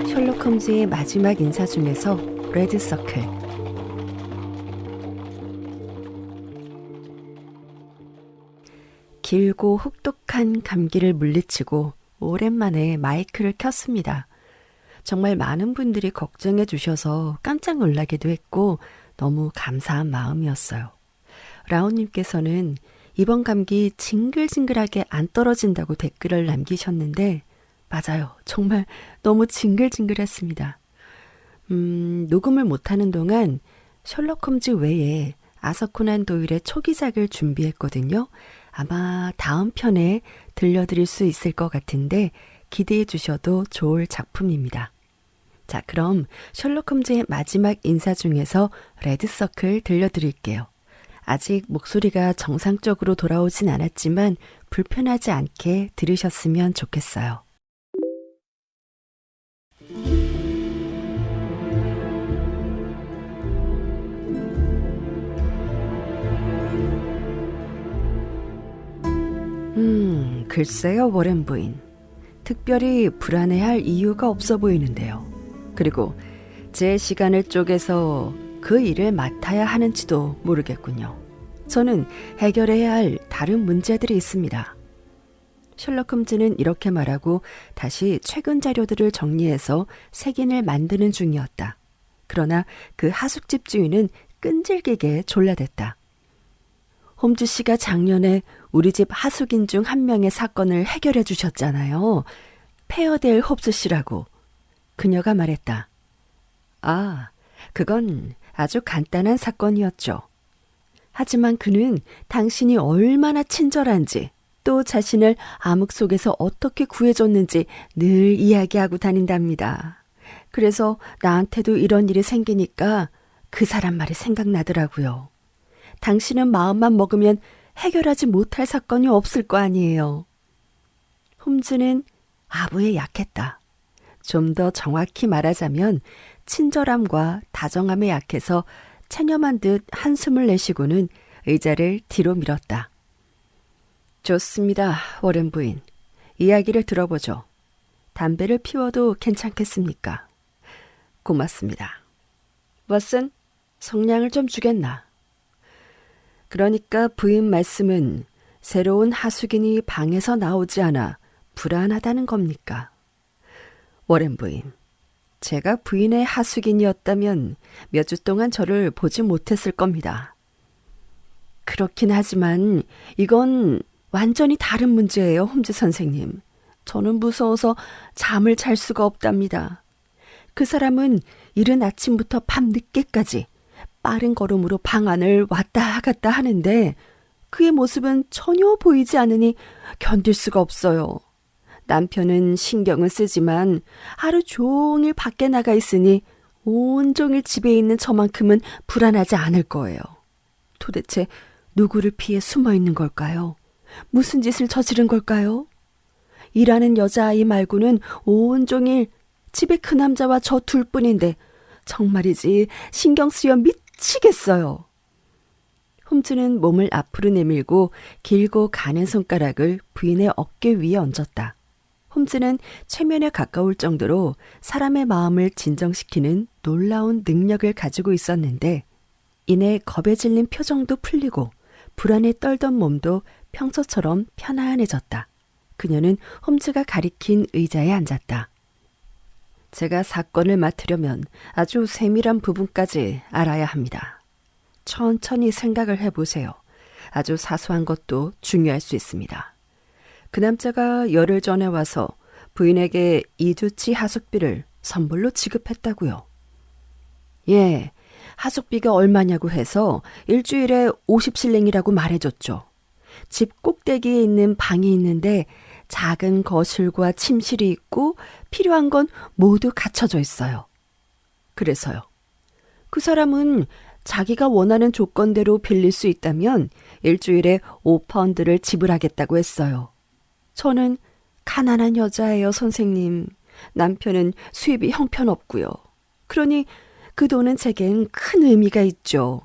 셜록 홈즈의 마지막 인사 중에서 레드서클. 길고 혹독한 감기를 물리치고 오랜만에 마이크를 켰습니다. 정말 많은 분들이 걱정해 주셔서 깜짝 놀라기도 했고 너무 감사한 마음이었어요. 라온님께서는 이번 감기 징글징글하게 안 떨어진다고 댓글을 남기셨는데 맞아요. 정말 너무 징글징글했습니다. 녹음을 못하는 동안 셜록 홈즈 외에 아서 코난 도일의 초기작을 준비했거든요. 아마 다음 편에 들려드릴 수 있을 것 같은데 기대해 주셔도 좋을 작품입니다. 자, 그럼 셜록 홈즈의 마지막 인사 중에서 레드서클 들려드릴게요. 아직 목소리가 정상적으로 돌아오진 않았지만 불편하지 않게 들으셨으면 좋겠어요. 글쎄요, 워렌 부인. 특별히 불안해할 이유가 없어 보이는데요. 그리고 제 시간을 쪼개서 그 일을 맡아야 하는지도 모르겠군요. 저는 해결해야 할 다른 문제들이 있습니다. 셜록 홈즈는 이렇게 말하고 다시 최근 자료들을 정리해서 색인을 만드는 중이었다. 그러나 그 하숙집 주인은 끈질기게 졸라댔다. 홈즈 씨가 작년에 우리 집 하숙인 중 한 명의 사건을 해결해 주셨잖아요. 페어데일 홉스 씨라고. 그녀가 말했다. 아, 그건 아주 간단한 사건이었죠. 하지만 그는 당신이 얼마나 친절한지 또 자신을 암흑 속에서 어떻게 구해줬는지 늘 이야기하고 다닌답니다. 그래서 나한테도 이런 일이 생기니까 그 사람 말이 생각나더라고요. 당신은 마음만 먹으면 해결하지 못할 사건이 없을 거 아니에요. 홈즈는 아부에 약했다. 좀 더 정확히 말하자면 친절함과 다정함에 약해서 체념한 듯 한숨을 내쉬고는 의자를 뒤로 밀었다. 좋습니다, 워렌 부인. 이야기를 들어보죠. 담배를 피워도 괜찮겠습니까? 고맙습니다. 왓슨, 성냥을 좀 주겠나? 그러니까 부인 말씀은 새로운 하숙인이 방에서 나오지 않아 불안하다는 겁니까? 워렌 부인, 제가 부인의 하숙인이었다면 몇 주 동안 저를 보지 못했을 겁니다. 그렇긴 하지만 이건 완전히 다른 문제예요, 홈즈 선생님. 저는 무서워서 잠을 잘 수가 없답니다. 그 사람은 이른 아침부터 밤 늦게까지 빠른 걸음으로 방 안을 왔다 갔다 하는데 그의 모습은 전혀 보이지 않으니 견딜 수가 없어요. 남편은 신경은 쓰지만 하루 종일 밖에 나가 있으니 온종일 집에 있는 저만큼은 불안하지 않을 거예요. 도대체 누구를 피해 숨어 있는 걸까요? 무슨 짓을 저지른 걸까요? 일하는 여자아이 말고는 온종일 집에 그 남자와 저 둘뿐인데 정말이지 신경 쓰여 미치겠어요. 홈즈는 몸을 앞으로 내밀고 길고 가는 손가락을 부인의 어깨 위에 얹었다. 홈즈는 최면에 가까울 정도로 사람의 마음을 진정시키는 놀라운 능력을 가지고 있었는데 이내 겁에 질린 표정도 풀리고 불안에 떨던 몸도 평소처럼 편안해졌다. 그녀는 홈즈가 가리킨 의자에 앉았다. 제가 사건을 맡으려면 아주 세밀한 부분까지 알아야 합니다. 천천히 생각을 해보세요. 아주 사소한 것도 중요할 수 있습니다. 그 남자가 열흘 전에 와서 부인에게 2주치 하숙비를 선불로 지급했다고요. 예, 하숙비가 얼마냐고 해서 일주일에 50실링이라고 말해줬죠. 집 꼭대기에 있는 방이 있는데 작은 거실과 침실이 있고 필요한 건 모두 갖춰져 있어요. 그래서요. 그 사람은 자기가 원하는 조건대로 빌릴 수 있다면 일주일에 5파운드를 지불하겠다고 했어요. 저는 가난한 여자예요, 선생님. 남편은 수입이 형편없고요. 그러니 그 돈은 제겐 큰 의미가 있죠.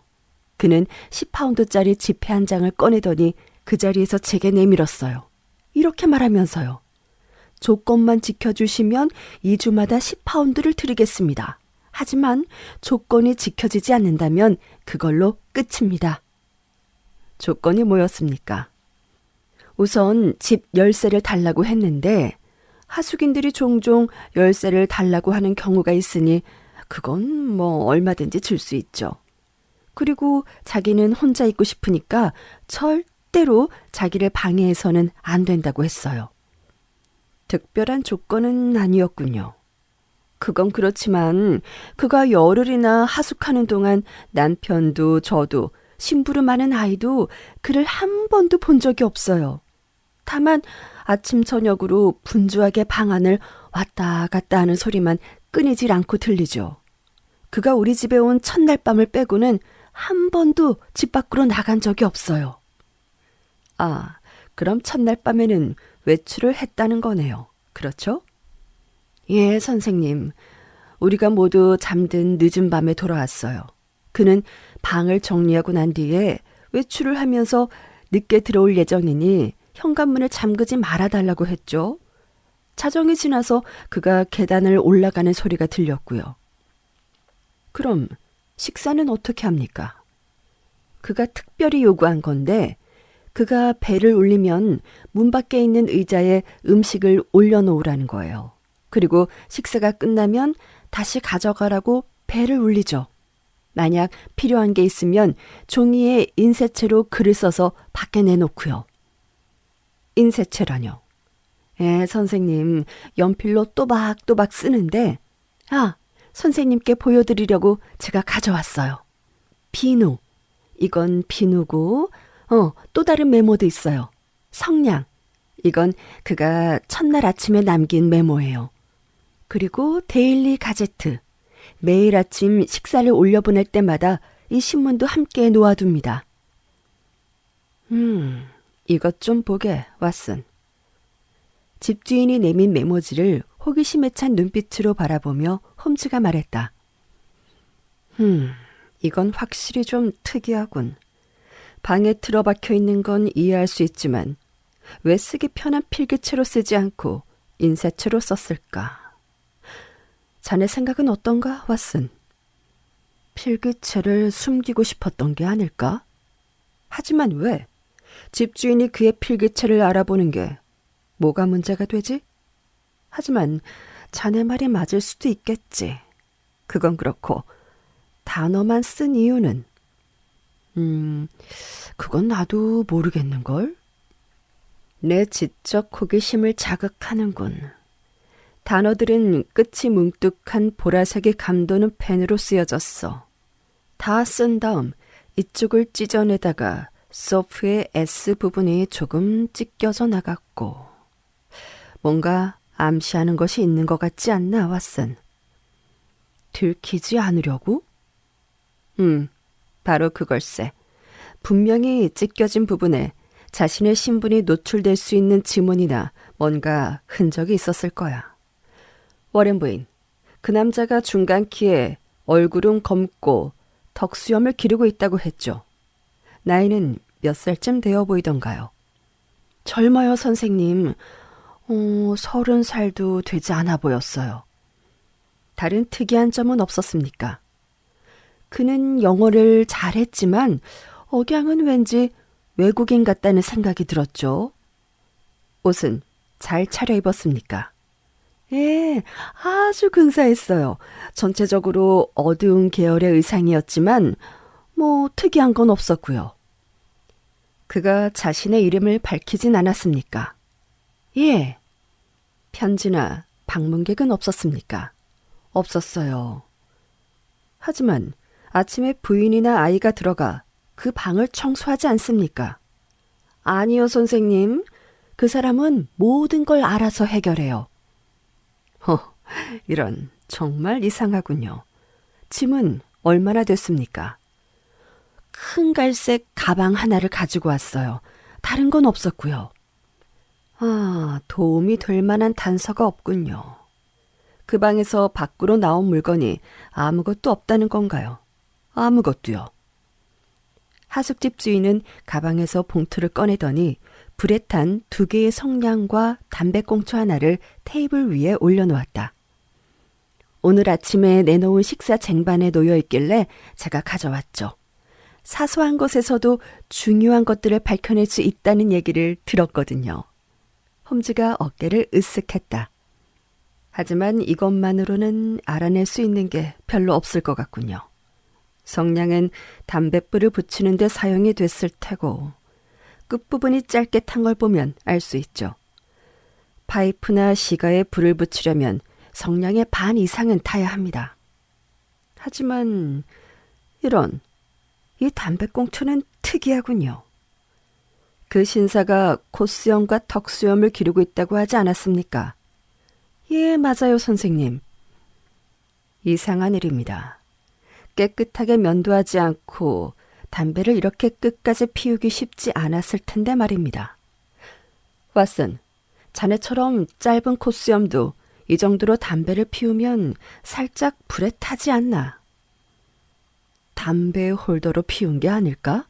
그는 10파운드짜리 지폐 한 장을 꺼내더니 그 자리에서 제게 내밀었어요. 이렇게 말하면서요. 조건만 지켜주시면 2주마다 10파운드를 드리겠습니다. 하지만 조건이 지켜지지 않는다면 그걸로 끝입니다. 조건이 뭐였습니까? 우선 집 열쇠를 달라고 했는데 하숙인들이 종종 열쇠를 달라고 하는 경우가 있으니 그건 뭐 얼마든지 줄 수 있죠. 그리고 자기는 혼자 있고 싶으니까 절대로 자기를 방해해서는 안 된다고 했어요. 특별한 조건은 아니었군요. 그건 그렇지만 그가 열흘이나 하숙하는 동안 남편도 저도 심부름하는 아이도 그를 한 번도 본 적이 없어요. 다만 아침 저녁으로 분주하게 방 안을 왔다 갔다 하는 소리만 끊이질 않고 들리죠. 그가 우리 집에 온 첫날 밤을 빼고는 한 번도 집 밖으로 나간 적이 없어요. 아, 그럼 첫날 밤에는 외출을 했다는 거네요. 그렇죠? 예, 선생님. 우리가 모두 잠든 늦은 밤에 돌아왔어요. 그는 방을 정리하고 난 뒤에 외출을 하면서 늦게 들어올 예정이니 현관문을 잠그지 말아달라고 했죠. 자정이 지나서 그가 계단을 올라가는 소리가 들렸고요. 그럼 식사는 어떻게 합니까? 그가 특별히 요구한 건데 그가 벨을 울리면 문 밖에 있는 의자에 음식을 올려놓으라는 거예요. 그리고 식사가 끝나면 다시 가져가라고 벨을 울리죠. 만약 필요한 게 있으면 종이에 인쇄체로 글을 써서 밖에 내놓고요. 인쇄체라뇨? 예, 선생님, 연필로 또박또박 쓰는데 선생님께 보여드리려고 제가 가져왔어요. 비누. 이건 비누고 또 다른 메모도 있어요. 성냥. 이건 그가 첫날 아침에 남긴 메모예요. 그리고 데일리 가제트. 매일 아침 식사를 올려보낼 때마다 이 신문도 함께 놓아둡니다. 이것 좀 보게, 왓슨. 집주인이 내민 메모지를 호기심에 찬 눈빛으로 바라보며 홈즈가 말했다. 이건 확실히 좀 특이하군. 방에 틀어박혀 있는 건 이해할 수 있지만 왜 쓰기 편한 필기체로 쓰지 않고 인쇄체로 썼을까? 자네 생각은 어떤가, 왓슨? 필기체를 숨기고 싶었던 게 아닐까? 하지만 왜? 집주인이 그의 필기체를 알아보는 게 뭐가 문제가 되지? 하지만 자네 말이 맞을 수도 있겠지. 그건 그렇고 단어만 쓴 이유는? 그건 나도 모르겠는걸? 내 지적 호기심을 자극하는군. 단어들은 끝이 뭉뚝한 보라색의 감도는 펜으로 쓰여졌어. 다 쓴 다음 이쪽을 찢어내다가 소프의 S 부분이 조금 찢겨져 나갔고 뭔가 암시하는 것이 있는 것 같지 않나, 왓슨? 들키지 않으려고? 바로 그걸세. 분명히 찢겨진 부분에 자신의 신분이 노출될 수 있는 지문이나 뭔가 흔적이 있었을 거야. 워렌 부인, 그 남자가 중간 키에 얼굴은 검고 턱수염을 기르고 있다고 했죠. 나이는 몇 살쯤 되어 보이던가요? 젊어요, 선생님. 30살도 되지 않아 보였어요. 다른 특이한 점은 없었습니까? 그는 영어를 잘했지만 억양은 왠지 외국인 같다는 생각이 들었죠. 옷은 잘 차려입었습니까? 예, 아주 근사했어요. 전체적으로 어두운 계열의 의상이었지만 뭐 특이한 건 없었고요. 그가 자신의 이름을 밝히진 않았습니까? 예. 편지나 방문객은 없었습니까? 없었어요. 하지만 아침에 부인이나 아이가 들어가 그 방을 청소하지 않습니까? 아니요, 선생님. 그 사람은 모든 걸 알아서 해결해요. 이런, 정말 이상하군요. 짐은 얼마나 됐습니까? 큰 갈색 가방 하나를 가지고 왔어요. 다른 건 없었고요. 도움이 될 만한 단서가 없군요. 그 방에서 밖으로 나온 물건이 아무것도 없다는 건가요? 아무것도요. 하숙집 주인은 가방에서 봉투를 꺼내더니 불에 탄 2개의 성냥과 담배꽁초 하나를 테이블 위에 올려놓았다. 오늘 아침에 내놓은 식사 쟁반에 놓여 있길래 제가 가져왔죠. 사소한 것에서도 중요한 것들을 밝혀낼 수 있다는 얘기를 들었거든요. 홈즈가 어깨를 으쓱했다. 하지만 이것만으로는 알아낼 수 있는 게 별로 없을 것 같군요. 성냥은 담뱃불을 붙이는 데 사용이 됐을 테고 끝부분이 짧게 탄 걸 보면 알 수 있죠. 파이프나 시가에 불을 붙이려면 성냥의 반 이상은 타야 합니다. 하지만 이 담배꽁초는 특이하군요. 그 신사가 콧수염과 턱수염을 기르고 있다고 하지 않았습니까? 예, 맞아요, 선생님. 이상한 일입니다. 깨끗하게 면도하지 않고 담배를 이렇게 끝까지 피우기 쉽지 않았을 텐데 말입니다. 왓슨, 자네처럼 짧은 콧수염도 이 정도로 담배를 피우면 살짝 불에 타지 않나? 담배 홀더로 피운 게 아닐까?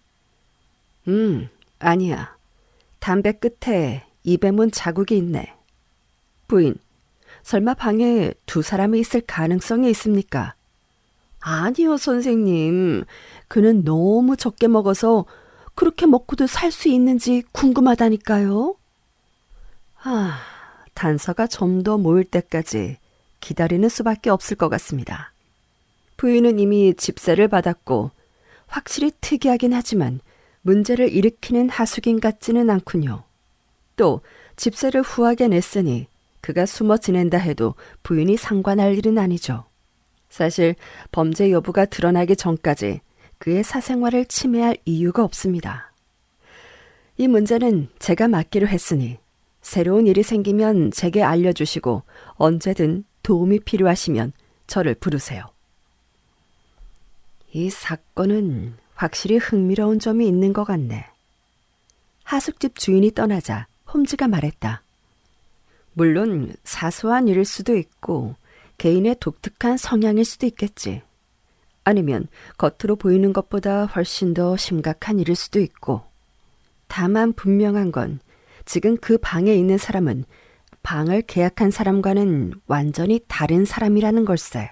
아니야. 담배 끝에 입에 문 자국이 있네. 부인, 설마 방에 2 사람이 있을 가능성이 있습니까? 아니요, 선생님. 그는 너무 적게 먹어서 그렇게 먹고도 살 수 있는지 궁금하다니까요. 단서가 좀 더 모일 때까지 기다리는 수밖에 없을 것 같습니다. 부인은 이미 집세를 받았고 확실히 특이하긴 하지만 문제를 일으키는 하숙인 같지는 않군요. 또 집세를 후하게 냈으니 그가 숨어 지낸다 해도 부인이 상관할 일은 아니죠. 사실 범죄 여부가 드러나기 전까지 그의 사생활을 침해할 이유가 없습니다. 이 문제는 제가 맡기로 했으니 새로운 일이 생기면 제게 알려주시고 언제든 도움이 필요하시면 저를 부르세요. 이 사건은 확실히 흥미로운 점이 있는 것 같네. 하숙집 주인이 떠나자 홈즈가 말했다. 물론 사소한 일일 수도 있고 개인의 독특한 성향일 수도 있겠지. 아니면 겉으로 보이는 것보다 훨씬 더 심각한 일일 수도 있고. 다만 분명한 건 지금 그 방에 있는 사람은 방을 계약한 사람과는 완전히 다른 사람이라는 걸세.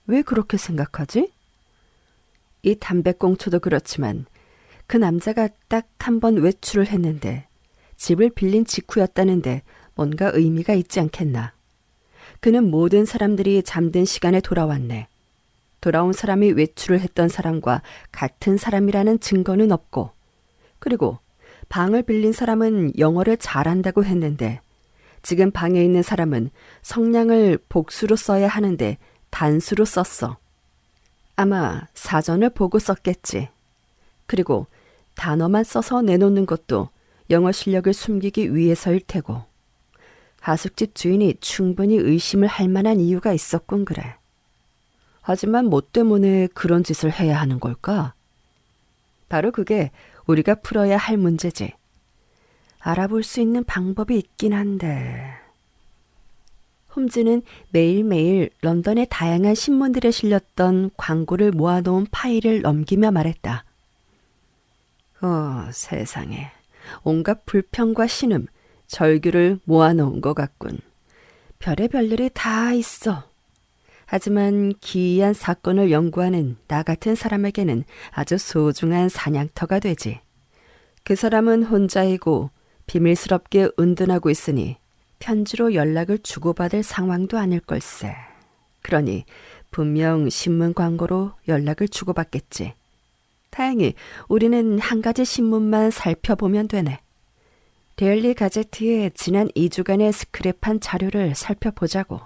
왜 그렇게 생각하지? 이 담배꽁초도 그렇지만 그 남자가 딱 한 번 외출을 했는데 집을 빌린 직후였다는데 뭔가 의미가 있지 않겠나. 그는 모든 사람들이 잠든 시간에 돌아왔네. 돌아온 사람이 외출을 했던 사람과 같은 사람이라는 증거는 없고, 그리고 방을 빌린 사람은 영어를 잘한다고 했는데 지금 방에 있는 사람은 성냥을 복수로 써야 하는데 단수로 썼어. 아마 사전을 보고 썼겠지. 그리고 단어만 써서 내놓는 것도 영어 실력을 숨기기 위해서일 테고. 하숙집 주인이 충분히 의심을 할 만한 이유가 있었군 그래. 하지만 뭐 때문에 그런 짓을 해야 하는 걸까? 바로 그게 우리가 풀어야 할 문제지. 알아볼 수 있는 방법이 있긴 한데. 홈즈는 매일매일 런던의 다양한 신문들에 실렸던 광고를 모아놓은 파일을 넘기며 말했다. 세상에. 온갖 불평과 신음, 절규를 모아놓은 것 같군. 별의별 일이 다 있어. 하지만 기이한 사건을 연구하는 나 같은 사람에게는 아주 소중한 사냥터가 되지. 그 사람은 혼자이고 비밀스럽게 은둔하고 있으니 편지로 연락을 주고받을 상황도 아닐 걸세. 그러니 분명 신문 광고로 연락을 주고받겠지. 다행히 우리는 한 가지 신문만 살펴보면 되네. 데일리 가제트의 지난 2주간의 스크랩한 자료를 살펴보자고.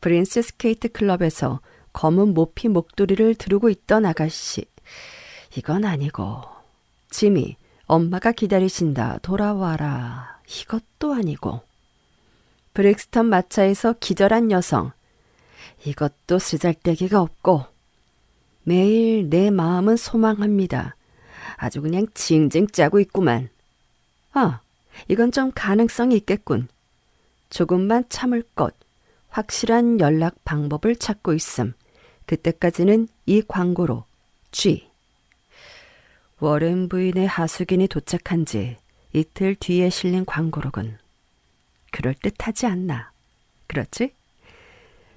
프린스 스케이트 클럽에서 검은 모피 목도리를 두르고 있던 아가씨. 이건 아니고. 지미, 엄마가 기다리신다. 돌아와라. 이것도 아니고. 브릭스턴 마차에서 기절한 여성. 이것도 쓰잘데기가 없고. 매일 내 마음은 소망합니다. 아주 그냥 징징 짜고 있구만. 이건 좀 가능성이 있겠군. 조금만 참을 것. 확실한 연락 방법을 찾고 있음. 그때까지는 이 광고로 G. 워렌 부인의 하수긴이 도착한 지 이틀 뒤에 실린 광고록은 그럴듯하지 않나. 그렇지?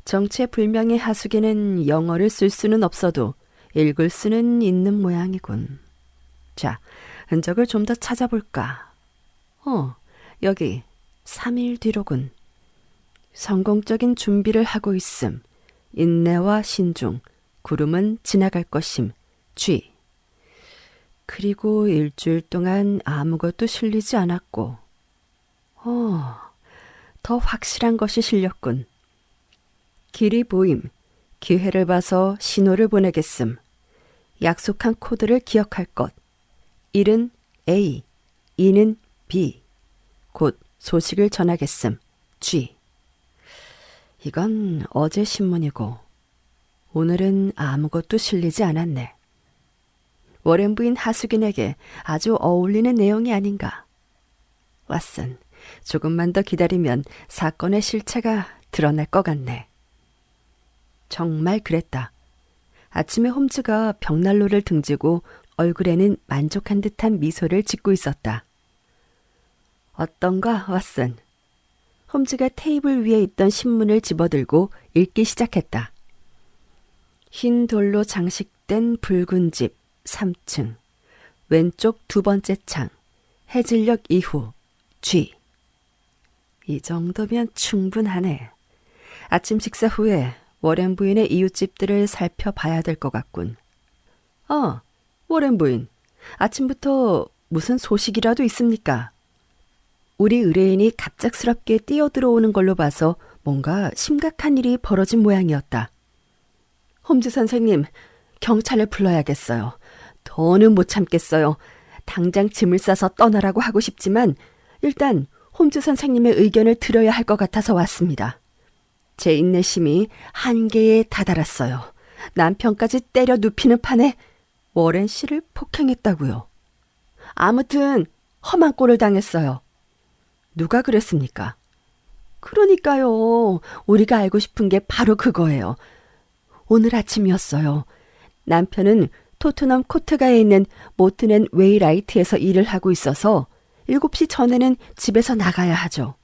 정체불명의 하수긴은 영어를 쓸 수는 없어도 읽을 수는 있는 모양이군. 자, 흔적을 좀 더 찾아볼까. 여기 3일 뒤로군. 성공적인 준비를 하고 있음. 인내와 신중. 구름은 지나갈 것임. G. 그리고 일주일 동안 아무것도 실리지 않았고. 더 확실한 것이 실렸군. 길이 보임. 기회를 봐서 신호를 보내겠음. 약속한 코드를 기억할 것. 1은 A, 2는 B. 곧 소식을 전하겠음. G. 이건 어제 신문이고 오늘은 아무것도 실리지 않았네. 워렌 부인 하수긴에게 아주 어울리는 내용이 아닌가. 왓슨, 조금만 더 기다리면 사건의 실체가 드러날 것 같네. 정말 그랬다. 아침에 홈즈가 벽난로를 등지고 얼굴에는 만족한 듯한 미소를 짓고 있었다. 어떤가, 왓슨? 홈즈가 테이블 위에 있던 신문을 집어들고 읽기 시작했다. 흰 돌로 장식된 붉은 집 3층. 왼쪽 두 번째 창. 해질녘 이후. G. 이 정도면 충분하네. 아침 식사 후에 워렌 부인의 이웃집들을 살펴봐야 될 것 같군. 워렌 부인. 아침부터 무슨 소식이라도 있습니까? 우리 의뢰인이 갑작스럽게 뛰어들어오는 걸로 봐서 뭔가 심각한 일이 벌어진 모양이었다. 홈즈 선생님, 경찰을 불러야겠어요. 더는 못 참겠어요. 당장 짐을 싸서 떠나라고 하고 싶지만 일단 홈즈 선생님의 의견을 들어야 할 것 같아서 왔습니다. 제 인내심이 한계에 다다랐어요. 남편까지 때려 눕히는 판에 워렌 씨를 폭행했다고요. 아무튼 험한 꼴을 당했어요. 누가 그랬습니까? 그러니까요. 우리가 알고 싶은 게 바로 그거예요. 오늘 아침이었어요. 남편은 토트넘 코트가에 있는 모튼 앤 웨이라이트에서 일을 하고 있어서 7시 전에는 집에서 나가야 하죠.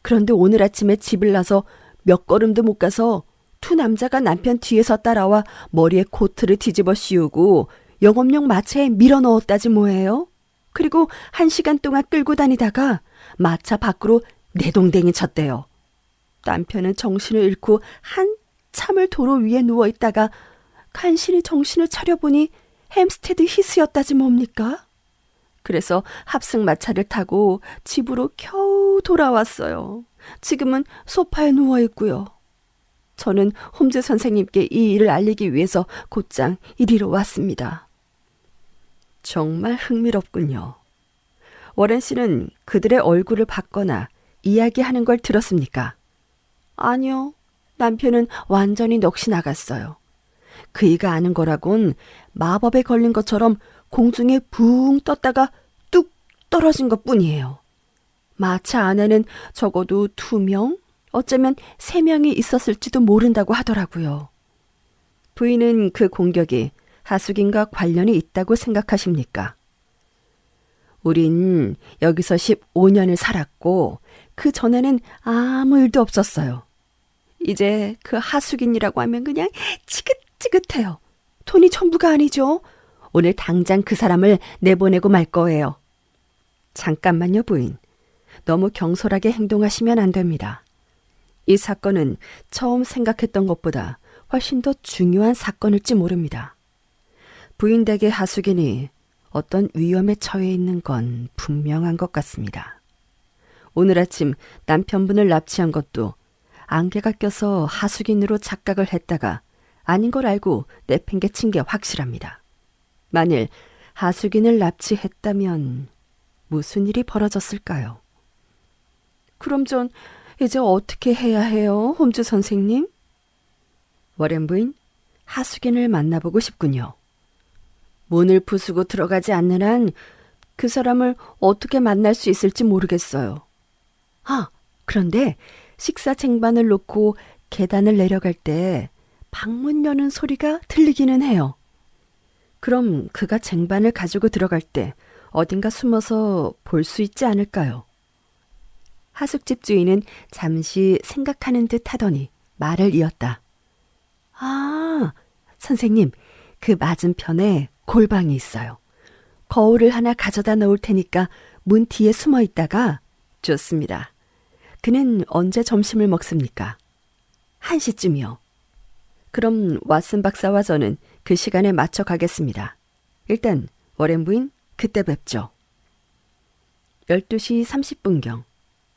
그런데 오늘 아침에 집을 나서 몇 걸음도 못 가서 두 남자가 남편 뒤에서 따라와 머리에 코트를 뒤집어 씌우고 영업용 마차에 밀어 넣었다지 뭐예요. 그리고 1시간 동안 끌고 다니다가 마차 밖으로 내동댕이 쳤대요. 남편은 정신을 잃고 한참을 도로 위에 누워있다가 간신히 정신을 차려보니 햄스테드 히스였다지 뭡니까? 그래서 합승마차를 타고 집으로 겨우 돌아왔어요. 지금은 소파에 누워있고요. 저는 홈즈 선생님께 이 일을 알리기 위해서 곧장 이리로 왔습니다. 정말 흥미롭군요. 워렌 씨는 그들의 얼굴을 봤거나 이야기하는 걸 들었습니까? 아니요. 남편은 완전히 넋이 나갔어요. 그이가 아는 거라곤 마법에 걸린 것처럼 공중에 붕 떴다가 뚝 떨어진 것뿐이에요. 마차 안에는 적어도 2명, 어쩌면 3명이 있었을지도 모른다고 하더라고요. 부인은 그 공격이 하수긴과 관련이 있다고 생각하십니까? 우린 여기서 15년을 살았고 그 전에는 아무 일도 없었어요. 이제 그 하수긴이라고 하면 그냥 지긋지긋해요. 돈이 전부가 아니죠. 오늘 당장 그 사람을 내보내고 말 거예요. 잠깐만요, 부인. 너무 경솔하게 행동하시면 안 됩니다. 이 사건은 처음 생각했던 것보다 훨씬 더 중요한 사건일지 모릅니다. 부인 댁의 하수긴이 어떤 위험에 처해 있는 건 분명한 것 같습니다. 오늘 아침 남편분을 납치한 것도 안개가 껴서 하수긴으로 착각을 했다가 아닌 걸 알고 내팽개친 게 확실합니다. 만일 하수긴을 납치했다면 무슨 일이 벌어졌을까요? 그럼 전 이제 어떻게 해야 해요, 홈즈 선생님? 워렌 부인, 하수긴을 만나보고 싶군요. 문을 부수고 들어가지 않는 한 그 사람을 어떻게 만날 수 있을지 모르겠어요. 그런데 식사 쟁반을 놓고 계단을 내려갈 때 방문 여는 소리가 들리기는 해요. 그럼 그가 쟁반을 가지고 들어갈 때 어딘가 숨어서 볼 수 있지 않을까요? 하숙집 주인은 잠시 생각하는 듯 하더니 말을 이었다. 아, 선생님, 그 맞은편에 골방이 있어요. 거울을 하나 가져다 놓을 테니까 문 뒤에 숨어 있다가. 좋습니다. 그는 언제 점심을 먹습니까? 1시쯤이요. 그럼 왓슨 박사와 저는 그 시간에 맞춰 가겠습니다. 일단 워렌 부인, 그때 뵙죠. 12시 30분경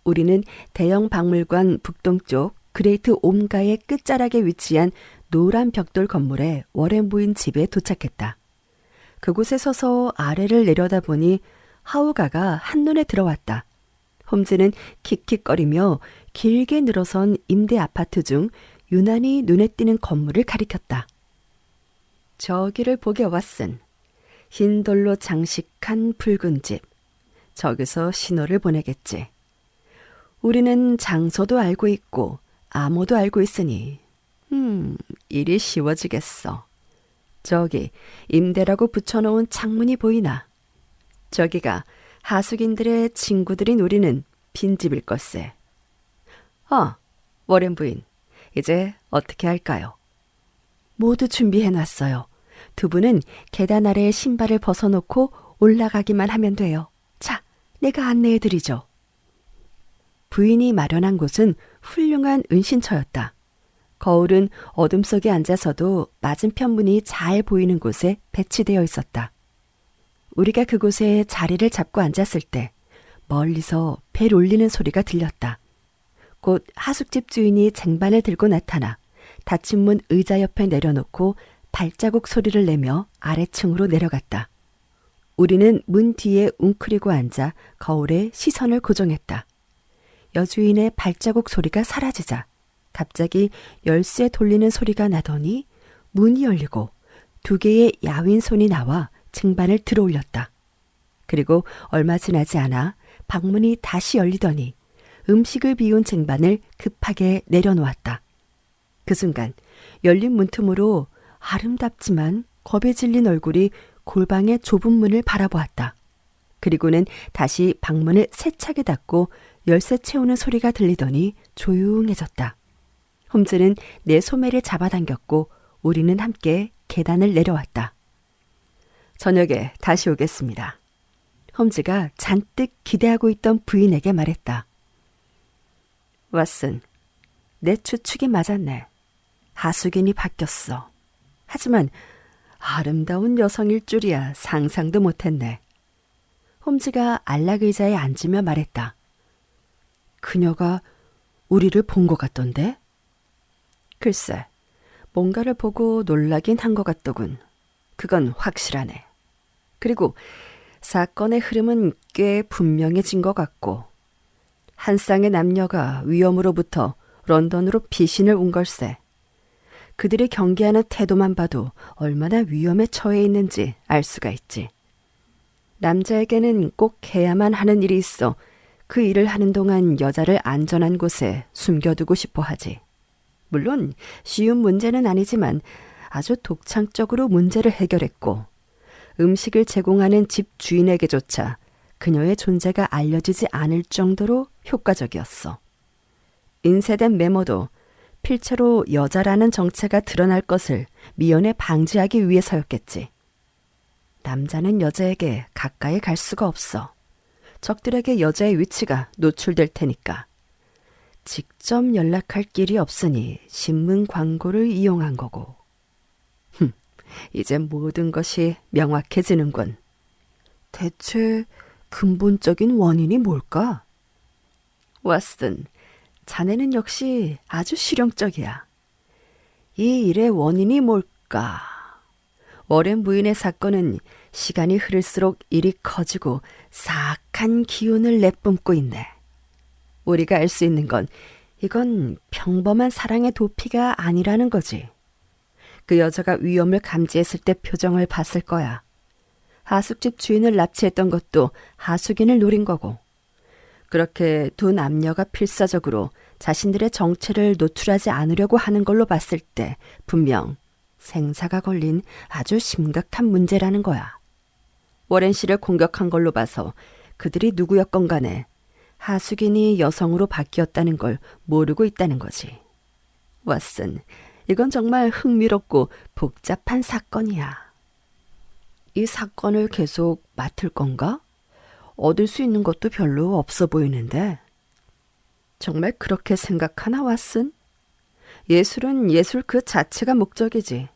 우리는 대형 박물관 북동쪽 그레이트 옴가의 끝자락에 위치한 노란 벽돌 건물에 워렌 부인 집에 도착했다. 그곳에 서서 아래를 내려다보니 하우가가 한눈에 들어왔다. 홈즈는 킥킥거리며 길게 늘어선 임대 아파트 중 유난히 눈에 띄는 건물을 가리켰다. 저기를 보게 왓슨. 흰 돌로 장식한 붉은 집. 저기서 신호를 보내겠지. 우리는 장소도 알고 있고 암호도 알고 있으니 일이 쉬워지겠어. 저기 임대라고 붙여놓은 창문이 보이나? 저기가 하숙인들의 친구들인 우리는 빈집일 걸세. 워렌 부인, 이제 어떻게 할까요? 모두 준비해놨어요. 두 분은 계단 아래에 신발을 벗어놓고 올라가기만 하면 돼요. 자, 내가 안내해드리죠. 부인이 마련한 곳은 훌륭한 은신처였다. 거울은 어둠 속에 앉아서도 맞은편 문이 잘 보이는 곳에 배치되어 있었다. 우리가 그곳에 자리를 잡고 앉았을 때 멀리서 벨 울리는 소리가 들렸다. 곧 하숙집 주인이 쟁반을 들고 나타나 닫힌 문 의자 옆에 내려놓고 발자국 소리를 내며 아래층으로 내려갔다. 우리는 문 뒤에 웅크리고 앉아 거울에 시선을 고정했다. 여주인의 발자국 소리가 사라지자 갑자기 열쇠 돌리는 소리가 나더니 문이 열리고 2개의 야윈 손이 나와 쟁반을 들어올렸다. 그리고 얼마 지나지 않아 방문이 다시 열리더니 음식을 비운 쟁반을 급하게 내려놓았다. 그 순간 열린 문틈으로 아름답지만 겁에 질린 얼굴이 골방의 좁은 문을 바라보았다. 그리고는 다시 방문을 세차게 닫고 열쇠 채우는 소리가 들리더니 조용해졌다. 홈즈는 내 소매를 잡아당겼고 우리는 함께 계단을 내려왔다. 저녁에 다시 오겠습니다. 홈즈가 잔뜩 기대하고 있던 부인에게 말했다. 왓슨, 내 추측이 맞았네. 하숙인이 바뀌었어. 하지만 아름다운 여성일 줄이야 상상도 못했네. 홈즈가 안락의자에 앉으며 말했다. 그녀가 우리를 본 것 같던데? 글쎄, 뭔가를 보고 놀라긴 한 것 같더군. 그건 확실하네. 그리고 사건의 흐름은 꽤 분명해진 것 같고 한 쌍의 남녀가 위험으로부터 런던으로 피신을 온 걸세. 그들이 경계하는 태도만 봐도 얼마나 위험에 처해 있는지 알 수가 있지. 남자에게는 꼭 해야만 하는 일이 있어 그 일을 하는 동안 여자를 안전한 곳에 숨겨두고 싶어 하지. 물론 쉬운 문제는 아니지만 아주 독창적으로 문제를 해결했고 음식을 제공하는 집 주인에게조차 그녀의 존재가 알려지지 않을 정도로 효과적이었어. 인쇄된 메모도 필체로 여자라는 정체가 드러날 것을 미연에 방지하기 위해서였겠지. 남자는 여자에게 가까이 갈 수가 없어. 적들에게 여자의 위치가 노출될 테니까. 직접 연락할 길이 없으니 신문 광고를 이용한 거고. 이제 모든 것이 명확해지는군. 대체 근본적인 원인이 뭘까? 왓슨, 자네는 역시 아주 실용적이야. 이 일의 원인이 뭘까? 워렌 부인의 사건은 시간이 흐를수록 일이 커지고 사악한 기운을 내뿜고 있네. 우리가 알 수 있는 건 이건 평범한 사랑의 도피가 아니라는 거지. 그 여자가 위험을 감지했을 때 표정을 봤을 거야. 하숙집 주인을 납치했던 것도 하숙인을 노린 거고. 그렇게 두 남녀가 필사적으로 자신들의 정체를 노출하지 않으려고 하는 걸로 봤을 때 분명 생사가 걸린 아주 심각한 문제라는 거야. 워렌 씨를 공격한 걸로 봐서 그들이 누구였건 간에 하숙인이 여성으로 바뀌었다는 걸 모르고 있다는 거지. 왓슨, 이건 정말 흥미롭고 복잡한 사건이야. 이 사건을 계속 맡을 건가? 얻을 수 있는 것도 별로 없어 보이는데. 정말 그렇게 생각하나, 왓슨? 예술은 예술 그 자체가 목적이지.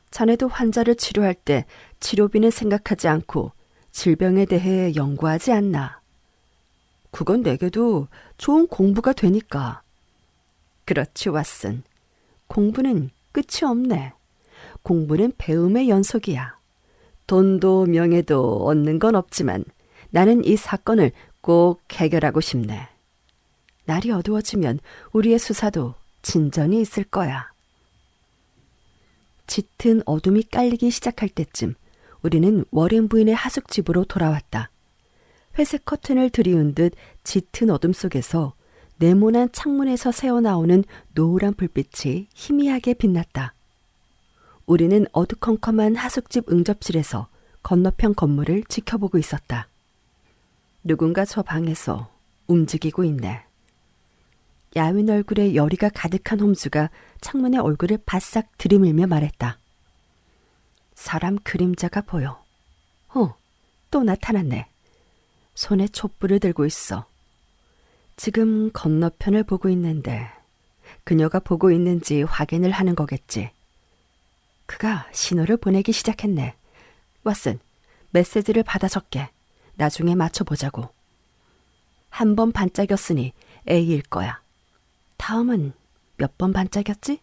자네도 환자를 치료할 때 치료비는 생각하지 않고 질병에 대해 연구하지 않나. 그건 내게도 좋은 공부가 되니까. 그렇지, 왓슨. 공부는 끝이 없네. 공부는 배움의 연속이야. 돈도 명예도 얻는 건 없지만 나는 이 사건을 꼭 해결하고 싶네. 날이 어두워지면 우리의 수사도 진전이 있을 거야. 짙은 어둠이 깔리기 시작할 때쯤 우리는 워렌 부인의 하숙집으로 돌아왔다. 회색 커튼을 들이운 듯 짙은 어둠 속에서 네모난 창문에서 새어나오는 노란 불빛이 희미하게 빛났다. 우리는 어두컴컴한 하숙집 응접실에서 건너편 건물을 지켜보고 있었다. 누군가 저 방에서 움직이고 있네. 야윈 얼굴에 열의가 가득한 홈즈가 창문에 얼굴을 바싹 들이밀며 말했다. 사람 그림자가 보여. 또 나타났네. 손에 촛불을 들고 있어. 지금 건너편을 보고 있는데 그녀가 보고 있는지 확인을 하는 거겠지. 그가 신호를 보내기 시작했네. 왓슨, 메시지를 받아 적게. 나중에 맞춰보자고. 한 번 반짝였으니 A일 거야. 다음은 몇 번 반짝였지?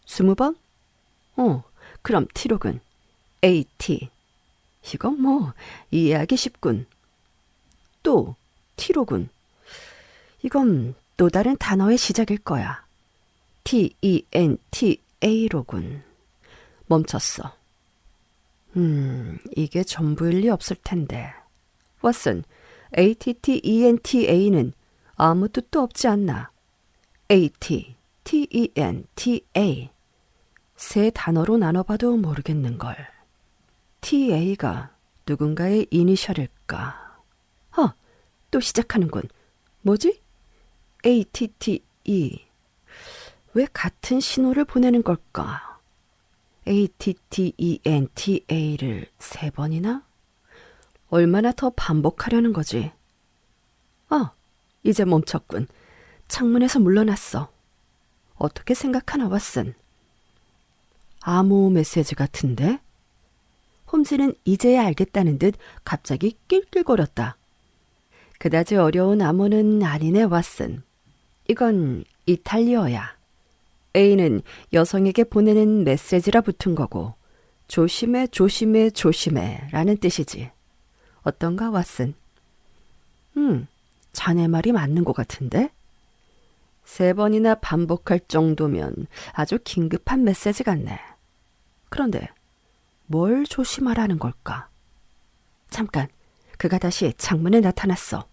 20번? 그럼 T로군. AT. 이건 뭐 이해하기 쉽군. 또 T로군. 이건 또 다른 단어의 시작일 거야. TENTA로군. 멈췄어. 이게 전부일 리 없을 텐데. 왓슨, ATTENTA는 아무 뜻도 없지 않나? ATTENTA. 세 단어로 나눠봐도 모르겠는걸. TA가 누군가의 이니셜일까? 또 시작하는군. 뭐지? ATTE. 왜 같은 신호를 보내는 걸까? ATTENTA를 3번이나? 얼마나 더 반복하려는 거지? 이제 멈췄군. 창문에서 물러났어. 어떻게 생각하나, 왓슨? 암호 메시지 같은데? 홈즈는 이제야 알겠다는 듯 갑자기 낄낄거렸다. 그다지 어려운 암호는 아니네, 왓슨. 이건 이탈리어야. A는 여성에게 보내는 메시지라 붙은 거고 조심해 조심해 조심해 라는 뜻이지. 어떤가, 왓슨? 자네 말이 맞는 것 같은데? 3번이나 반복할 정도면 아주 긴급한 메시지 같네. 그런데 뭘 조심하라는 걸까? 잠깐, 그가 다시 창문에 나타났어.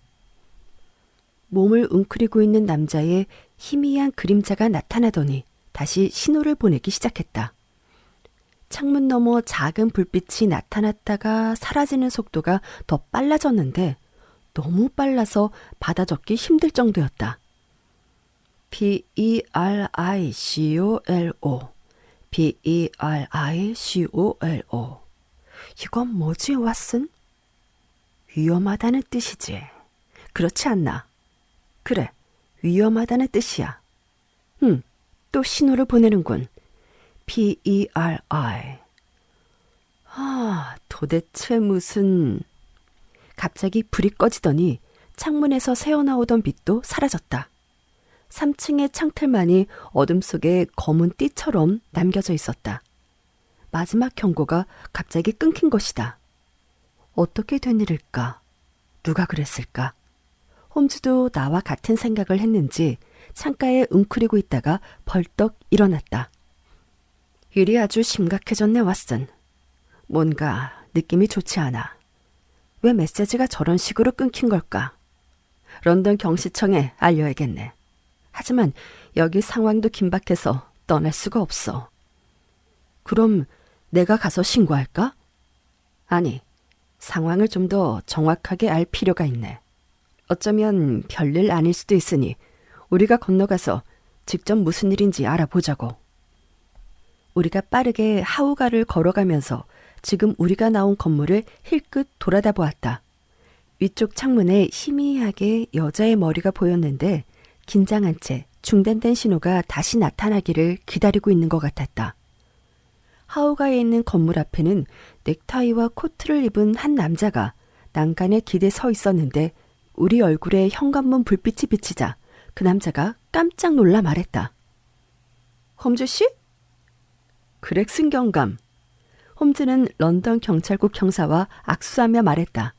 몸을 웅크리고 있는 남자의 희미한 그림자가 나타나더니 다시 신호를 보내기 시작했다. 창문 너머 작은 불빛이 나타났다가 사라지는 속도가 더 빨라졌는데 너무 빨라서 받아 적기 힘들 정도였다. PERICOLO PERICOLO. 이건 뭐지, 왓슨? 위험하다는 뜻이지. 그렇지 않나? 그래, 위험하다는 뜻이야. 또 신호를 보내는군. PERI. 도대체 무슨... 갑자기 불이 꺼지더니 창문에서 새어나오던 빛도 사라졌다. 3층의 창틀만이 어둠 속에 검은 띠처럼 남겨져 있었다. 마지막 경고가 갑자기 끊긴 것이다. 어떻게 된 일일까? 누가 그랬을까? 홈즈도 나와 같은 생각을 했는지 창가에 웅크리고 있다가 벌떡 일어났다. 일이 아주 심각해졌네, 왓슨. 뭔가 느낌이 좋지 않아. 왜 메시지가 저런 식으로 끊긴 걸까? 런던 경시청에 알려야겠네. 하지만 여기 상황도 긴박해서 떠날 수가 없어. 그럼 내가 가서 신고할까? 아니, 상황을 좀 더 정확하게 알 필요가 있네. 어쩌면 별일 아닐 수도 있으니 우리가 건너가서 직접 무슨 일인지 알아보자고. 우리가 빠르게 하우가를 걸어가면서 지금 우리가 나온 건물을 힐끗 돌아다 보았다. 위쪽 창문에 희미하게 여자의 머리가 보였는데 긴장한 채 중단된 신호가 다시 나타나기를 기다리고 있는 것 같았다. 하우가에 있는 건물 앞에는 넥타이와 코트를 입은 한 남자가 난간에 기대 서 있었는데 우리 얼굴에 현관문 불빛이 비치자 그 남자가 깜짝 놀라 말했다. 홈즈 씨? 그렉슨 경감. 홈즈는 런던 경찰국 형사와 악수하며 말했다.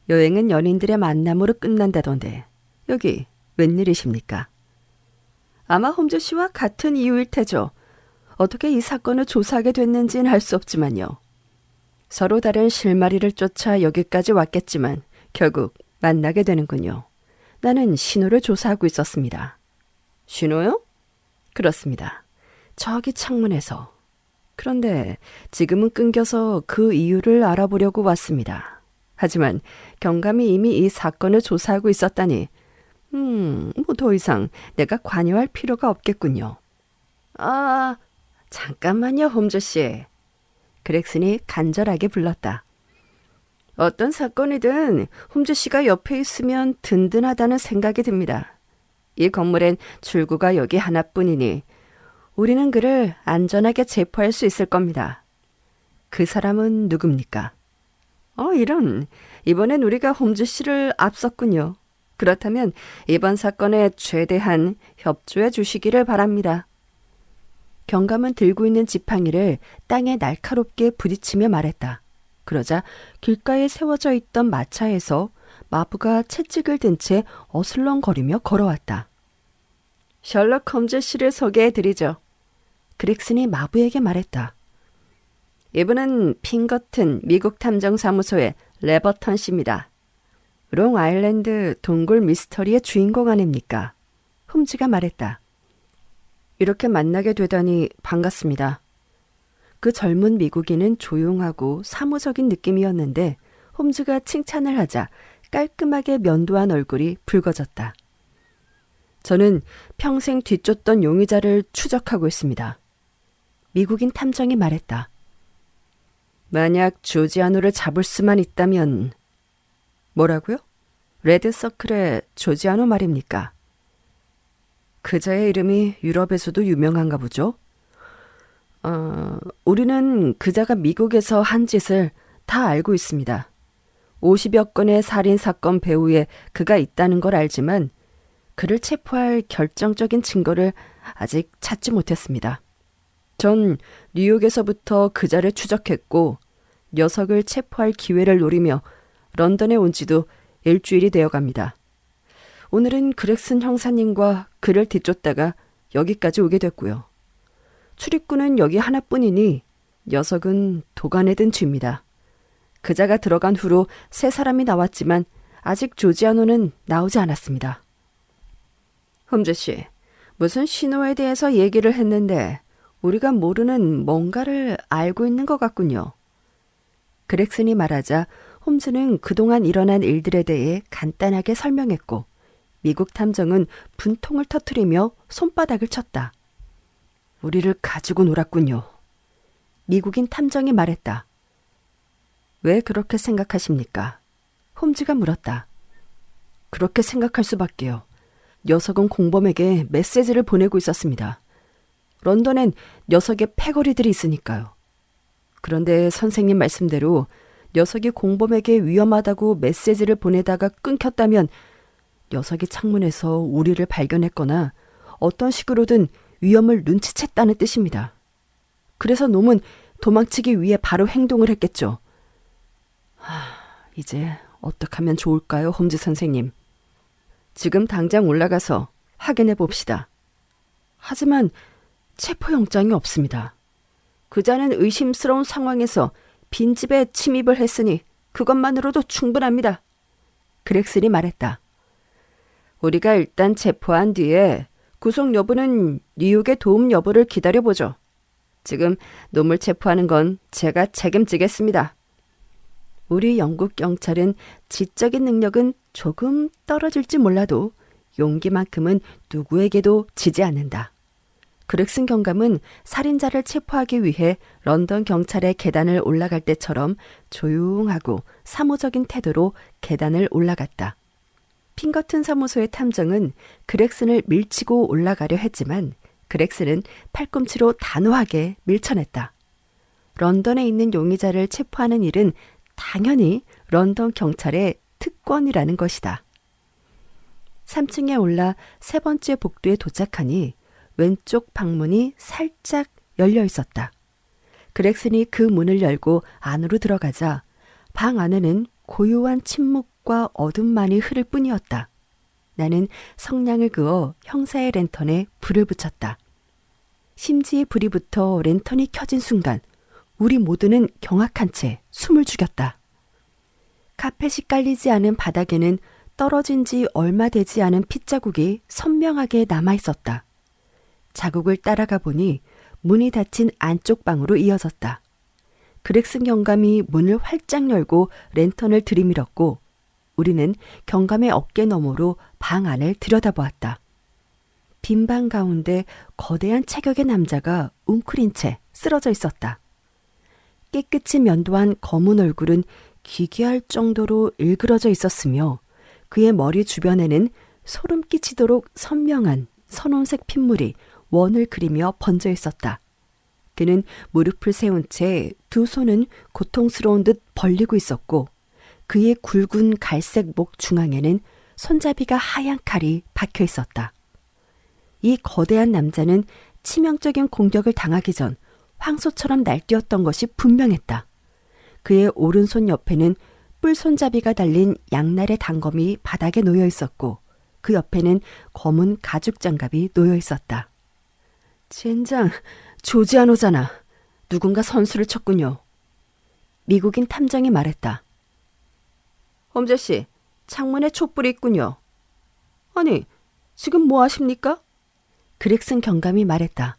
여행은 연인들의 만남으로 끝난다던데 여기 웬일이십니까? 아마 홈즈 씨와 같은 이유일 테죠. 어떻게 이 사건을 조사하게 됐는지는 알 수 없지만요. 서로 다른 실마리를 쫓아 여기까지 왔겠지만 결국 만나게 되는군요. 나는 신호를 조사하고 있었습니다. 신호요? 그렇습니다. 저기 창문에서. 그런데 지금은 끊겨서 그 이유를 알아보려고 왔습니다. 하지만 경감이 이미 이 사건을 조사하고 있었다니 뭐 더 이상 내가 관여할 필요가 없겠군요. 아, 잠깐만요, 홈즈 씨. 그렉슨이 간절하게 불렀다. 어떤 사건이든 홈즈 씨가 옆에 있으면 든든하다는 생각이 듭니다. 이 건물엔 출구가 여기 하나뿐이니 우리는 그를 안전하게 체포할 수 있을 겁니다. 그 사람은 누굽니까? 이런. 이번엔 우리가 홈즈 씨를 앞섰군요. 그렇다면 이번 사건에 최대한 협조해 주시기를 바랍니다. 경감은 들고 있는 지팡이를 땅에 날카롭게 부딪히며 말했다. 그러자 길가에 세워져 있던 마차에서 마부가 채찍을 든 채 어슬렁거리며 걸어왔다. 셜록 홈즈 씨를 소개해드리죠. 그렉슨이 마부에게 말했다. 이분은 핑거튼 미국 탐정사무소의 레버턴 씨입니다. 롱아일랜드 동굴 미스터리의 주인공 아닙니까? 홈즈가 말했다. 이렇게 만나게 되다니 반갑습니다. 그 젊은 미국인은 조용하고 사무적인 느낌이었는데 홈즈가 칭찬을 하자 깔끔하게 면도한 얼굴이 붉어졌다. 저는 평생 뒤쫓던 용의자를 추적하고 있습니다. 미국인 탐정이 말했다. 만약 조지아노를 잡을 수만 있다면... 뭐라고요? 레드서클의 조지아노 말입니까? 그자의 이름이 유럽에서도 유명한가 보죠? 우리는 그자가 미국에서 한 짓을 다 알고 있습니다. 50여 건의 살인사건 배후에 그가 있다는 걸 알지만 그를 체포할 결정적인 증거를 아직 찾지 못했습니다. 전 뉴욕에서부터 그자를 추적했고 녀석을 체포할 기회를 노리며 런던에 온 지도 일주일이 되어갑니다. 오늘은 그렉슨 형사님과 그를 뒤쫓다가 여기까지 오게 됐고요. 출입구는 여기 하나뿐이니 녀석은 도관에 든 쥐입니다. 그자가 들어간 후로 세 사람이 나왔지만 아직 조지아노는 나오지 않았습니다. 홈즈 씨, 무슨 신호에 대해서 얘기를 했는데 우리가 모르는 뭔가를 알고 있는 것 같군요. 그렉슨이 말하자 홈즈는 그동안 일어난 일들에 대해 간단하게 설명했고 미국 탐정은 분통을 터뜨리며 손바닥을 쳤다. 우리를 가지고 놀았군요. 미국인 탐정이 말했다. 왜 그렇게 생각하십니까? 홈즈가 물었다. 그렇게 생각할 수밖에요. 녀석은 공범에게 메시지를 보내고 있었습니다. 런던엔 녀석의 패거리들이 있으니까요. 그런데 선생님 말씀대로 녀석이 공범에게 위험하다고 메시지를 보내다가 끊겼다면 녀석이 창문에서 우리를 발견했거나 어떤 식으로든 위험을 눈치챘다는 뜻입니다. 그래서 놈은 도망치기 위해 바로 행동을 했겠죠. 이제 어떻게 하면 좋을까요, 홈즈 선생님? 지금 당장 올라가서 확인해 봅시다. 하지만 체포영장이 없습니다. 그자는 의심스러운 상황에서 빈집에 침입을 했으니 그것만으로도 충분합니다. 그렉슨이 말했다. 우리가 일단 체포한 뒤에 구속 여부는 뉴욕의 도움 여부를 기다려보죠. 지금 놈을 체포하는 건 제가 책임지겠습니다. 우리 영국 경찰은 지적인 능력은 조금 떨어질지 몰라도 용기만큼은 누구에게도 지지 않는다. 그렉슨 경감은 살인자를 체포하기 위해 런던 경찰의 계단을 올라갈 때처럼 조용하고 사무적인 태도로 계단을 올라갔다. 핑거튼 사무소의 탐정은 그렉슨을 밀치고 올라가려 했지만 그렉슨은 팔꿈치로 단호하게 밀쳐냈다. 런던에 있는 용의자를 체포하는 일은 당연히 런던 경찰의 특권이라는 것이다. 3층에 올라 세 번째 복도에 도착하니 왼쪽 방문이 살짝 열려 있었다. 그렉슨이 그 문을 열고 안으로 들어가자 방 안에는 고요한 침묵과 어둠만이 흐를 뿐이었다. 나는 성냥을 그어 형사의 랜턴에 불을 붙였다. 심지에 불이 붙어 랜턴이 켜진 순간 우리 모두는 경악한 채 숨을 죽였다. 카펫이 깔리지 않은 바닥에는 떨어진 지 얼마 되지 않은 핏자국이 선명하게 남아있었다. 자국을 따라가 보니 문이 닫힌 안쪽 방으로 이어졌다. 그렉슨 경감이 문을 활짝 열고 랜턴을 들이밀었고 우리는 경감의 어깨 너머로 방 안을 들여다보았다. 빈 방 가운데 거대한 체격의 남자가 웅크린 채 쓰러져 있었다. 깨끗이 면도한 검은 얼굴은 기괴할 정도로 일그러져 있었으며 그의 머리 주변에는 소름 끼치도록 선명한 선홍색 핏물이 원을 그리며 번져 있었다. 그는 무릎을 세운 채 두 손은 고통스러운 듯 벌리고 있었고 그의 굵은 갈색 목 중앙에는 손잡이가 하얀 칼이 박혀 있었다. 이 거대한 남자는 치명적인 공격을 당하기 전 황소처럼 날뛰었던 것이 분명했다. 그의 오른손 옆에는 뿔 손잡이가 달린 양날의 단검이 바닥에 놓여 있었고 그 옆에는 검은 가죽 장갑이 놓여 있었다. 젠장, 조지아노잖아. 누군가 선수를 쳤군요. 미국인 탐정이 말했다. 홈즈 씨, 창문에 촛불이 있군요. 아니, 지금 뭐 하십니까? 그렉슨 경감이 말했다.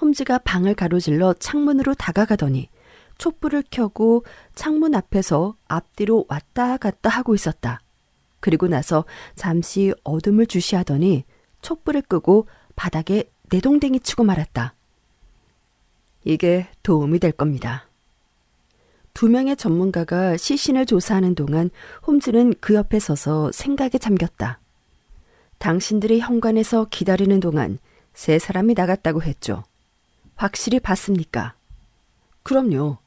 홈즈가 방을 가로질러 창문으로 다가가더니 촛불을 켜고 창문 앞에서 앞뒤로 왔다 갔다 하고 있었다. 그리고 나서 잠시 어둠을 주시하더니 촛불을 끄고 바닥에 내동댕이 치고 말았다. 이게 도움이 될 겁니다. 두 명의 전문가가 시신을 조사하는 동안 홈즈는 그 옆에 서서 생각에 잠겼다. 당신들이 현관에서 기다리는 동안 세 사람이 나갔다고 했죠. 확실히 봤습니까? 그럼요.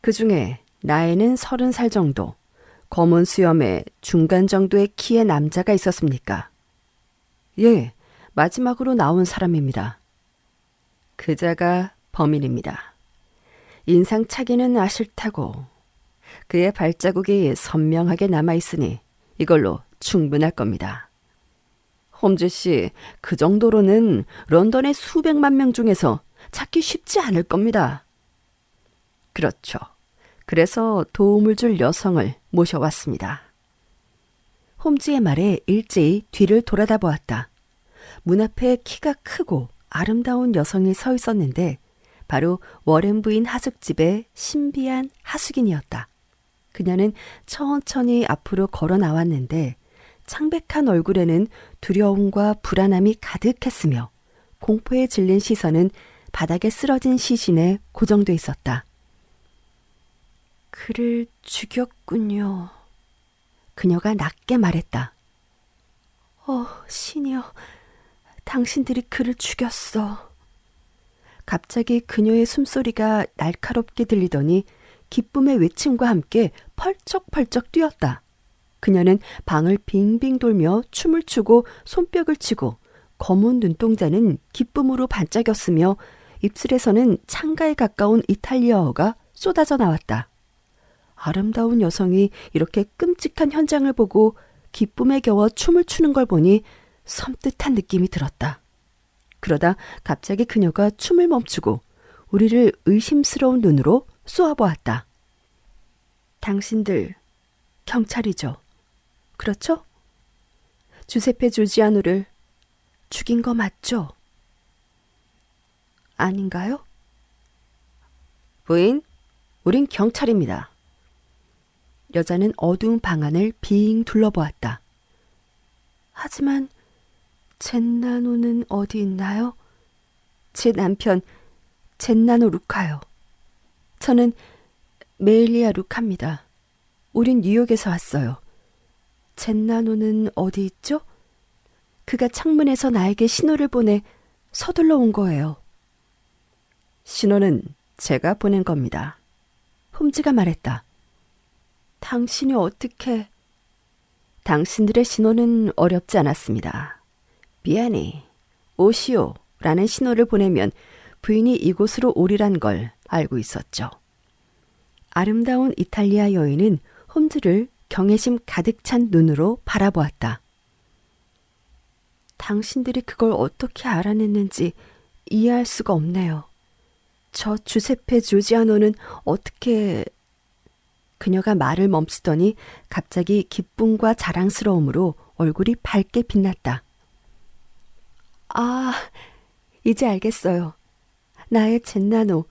그 중에 나이는 30살 정도, 검은 수염에 중간 정도의 키의 남자가 있었습니까? 예, 마지막으로 나온 사람입니다. 그자가 범인입니다. 인상착의는 아실타고 그의 발자국이 선명하게 남아있으니 이걸로 충분할 겁니다. 홈즈 씨, 그 정도로는 런던의 수백만 명 중에서 찾기 쉽지 않을 겁니다. 그렇죠. 그래서 도움을 줄 여성을 모셔왔습니다. 홈즈의 말에 일제히 뒤를 돌아다 보았다. 문 앞에 키가 크고 아름다운 여성이 서 있었는데 바로 워렌 부인 하숙집의 신비한 하숙인이었다. 그녀는 천천히 앞으로 걸어 나왔는데 창백한 얼굴에는 두려움과 불안함이 가득했으며 공포에 질린 시선은 바닥에 쓰러진 시신에 고정돼 있었다. 그를 죽였군요. 그녀가 낮게 말했다. 신이여, 당신들이 그를 죽였어. 갑자기 그녀의 숨소리가 날카롭게 들리더니 기쁨의 외침과 함께 펄쩍펄쩍 뛰었다. 그녀는 방을 빙빙 돌며 춤을 추고 손뼉을 치고 검은 눈동자는 기쁨으로 반짝였으며 입술에서는 창가에 가까운 이탈리아어가 쏟아져 나왔다. 아름다운 여성이 이렇게 끔찍한 현장을 보고 기쁨에 겨워 춤을 추는 걸 보니 섬뜩한 느낌이 들었다. 그러다 갑자기 그녀가 춤을 멈추고 우리를 의심스러운 눈으로 쏘아보았다. 당신들 경찰이죠? 그렇죠? 주세페 조지아노를 죽인 거 맞죠? 아닌가요? 부인, 우린 경찰입니다. 여자는 어두운 방 안을 빙 둘러보았다. 하지만 젠나노는 어디 있나요? 제 남편 젠나노 루카요. 저는 메일리아 루카입니다. 우린 뉴욕에서 왔어요. 젠나노는 어디 있죠? 그가 창문에서 나에게 신호를 보내 서둘러 온 거예요. 신호는 제가 보낸 겁니다. 홈즈가 말했다. 당신이 어떻게... 당신들의 신호는 어렵지 않았습니다. 미안해, 오시오 라는 신호를 보내면 부인이 이곳으로 오리란 걸 알고 있었죠. 아름다운 이탈리아 여인은 홈즈를 경외심 가득 찬 눈으로 바라보았다. 당신들이 그걸 어떻게 알아냈는지 이해할 수가 없네요. 저 주세페 조지아노는 어떻게... 그녀가 말을 멈추더니 갑자기 기쁨과 자랑스러움으로 얼굴이 밝게 빛났다. 아, 이제 알겠어요. 나의 젠나노,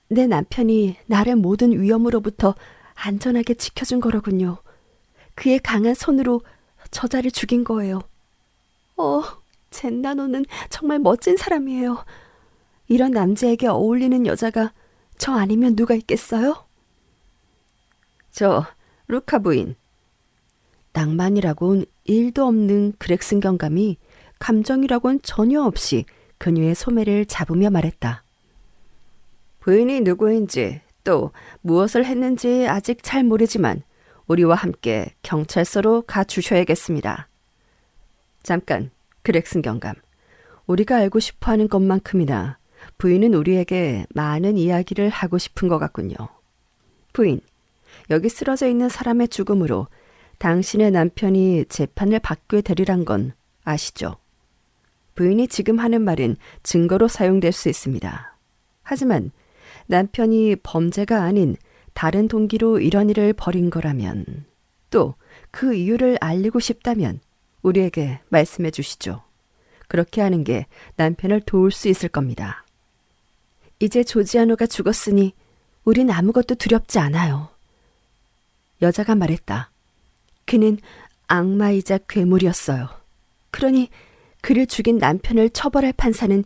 내 남편이 나를 모든 위험으로부터 안전하게 지켜준 거로군요. 그의 강한 손으로 저자를 죽인 거예요. 젠나노는 정말 멋진 사람이에요. 이런 남자에게 어울리는 여자가 저 아니면 누가 있겠어요? 저 루카 부인. 낭만이라곤 1도 없는 그렉슨 경감이 감정이라곤 전혀 없이 그녀의 소매를 잡으며 말했다. 부인이 누구인지 또 무엇을 했는지 아직 잘 모르지만 우리와 함께 경찰서로 가주셔야겠습니다. 잠깐, 그렉슨 경감. 우리가 알고 싶어하는 것만큼이나 부인은 우리에게 많은 이야기를 하고 싶은 것 같군요. 부인, 여기 쓰러져 있는 사람의 죽음으로 당신의 남편이 재판을 받게 되리란 건 아시죠? 부인이 지금 하는 말은 증거로 사용될 수 있습니다. 하지만 남편이 범죄가 아닌 다른 동기로 이런 일을 벌인 거라면, 또 그 이유를 알리고 싶다면 우리에게 말씀해 주시죠. 그렇게 하는 게 남편을 도울 수 있을 겁니다. 이제 조지아노가 죽었으니 우린 아무것도 두렵지 않아요. 여자가 말했다. 그는 악마이자 괴물이었어요. 그러니 그를 죽인 남편을 처벌할 판사는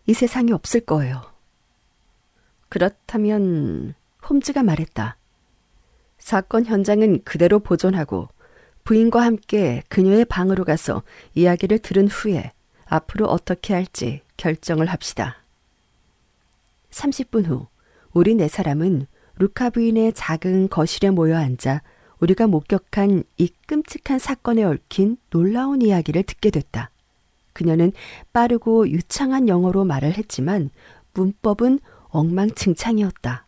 이 세상에 없을 거예요. 그렇다면 홈즈가 말했다. 사건 현장은 그대로 보존하고 부인과 함께 그녀의 방으로 가서 이야기를 들은 후에 앞으로 어떻게 할지 결정을 합시다. 30분 후 우리 네 사람은 루카 부인의 작은 거실에 모여 앉아 우리가 목격한 이 끔찍한 사건에 얽힌 놀라운 이야기를 듣게 됐다. 그녀는 빠르고 유창한 영어로 말을 했지만 문법은 엉망진창이었다.